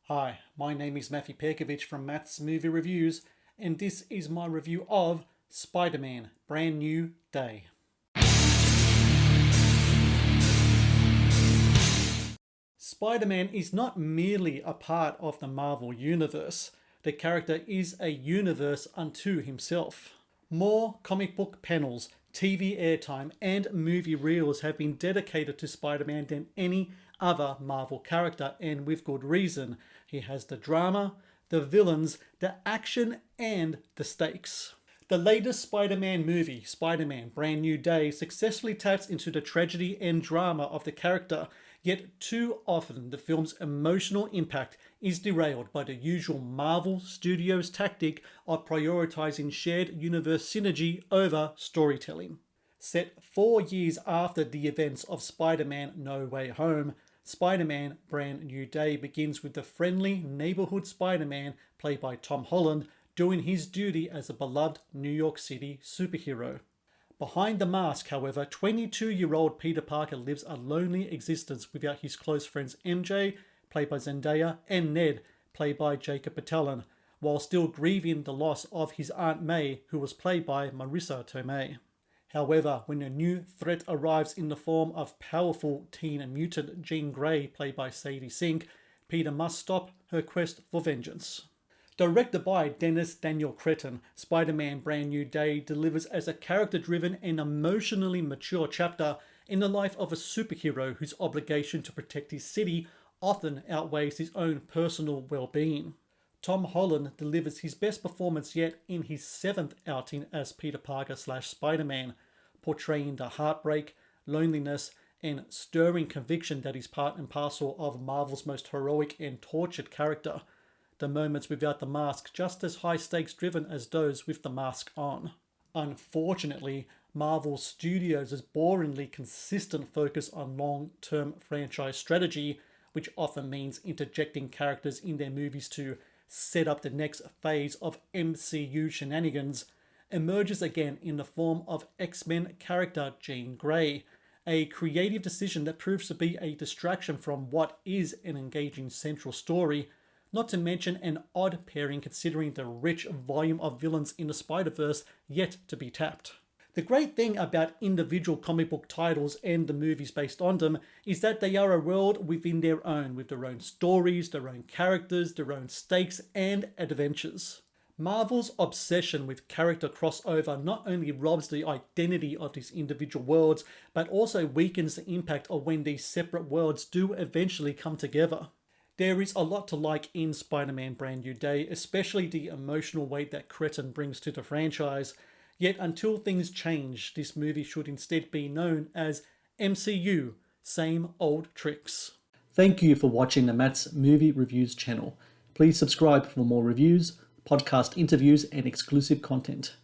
Hi, my name is Matthew Pejkovic from Matt's Movie Reviews, and this is my review of Spider-Man: Brand New Day. Spider-Man is not merely a part of the Marvel Universe. The character is a universe unto himself. More comic book panels, TV airtime, and movie reels have been dedicated to Spider-Man than any other Marvel character, and with good reason. He has the drama, the villains, the action, and the stakes. The latest Spider-Man movie, Spider-Man: Brand New Day, successfully taps into the tragedy and drama of the character, yet too often the film's emotional impact is derailed by the usual Marvel Studios tactic of prioritizing shared universe synergy over storytelling. Set 4 years after the events of Spider-Man: No Way Home, Spider-Man: Brand New Day begins with the friendly neighborhood Spider-Man, played by Tom Holland, doing his duty as a beloved New York City superhero. Behind the mask, however, 22-year-old Peter Parker lives a lonely existence without his close friends MJ, played by Zendaya, and Ned, played by Jacob Batalon, while still grieving the loss of his Aunt May, who was played by Marissa Tomei. However, when a new threat arrives in the form of powerful teen mutant Jean Grey, played by Sadie Sink, Peter must stop her quest for vengeance. Directed by Denis Creton, Spider-Man: Brand New Day delivers as a character-driven and emotionally mature chapter in the life of a superhero whose obligation to protect his city often outweighs his own personal well-being. Tom Holland delivers his best performance yet in his 7th outing as Peter Parker / Spider-Man, portraying the heartbreak, loneliness, and stirring conviction that is part and parcel of Marvel's most heroic and tortured character. The moments without the mask just as high stakes driven as those with the mask on. Unfortunately, Marvel Studios' boringly consistent focus on long-term franchise strategy, which often means interjecting characters in their movies to set up the next phase of MCU shenanigans, emerges again in the form of X-Men character Jean Grey, a creative decision that proves to be a distraction from what is an engaging central story, not to mention an odd pairing considering the rich volume of villains in the Spider-Verse yet to be tapped. The great thing about individual comic book titles and the movies based on them is that they are a world within their own, with their own stories, their own characters, their own stakes and adventures. Marvel's obsession with character crossover not only robs the identity of these individual worlds, but also weakens the impact of when these separate worlds do eventually come together. There is a lot to like in Spider-Man: Brand New Day, especially the emotional weight that Creton brings to the franchise. Yet until things change, this movie should instead be known as MCU, Same Old Tricks. Thank you for watching the Matt's Movie Reviews channel. Please subscribe for more reviews, podcast interviews, and exclusive content.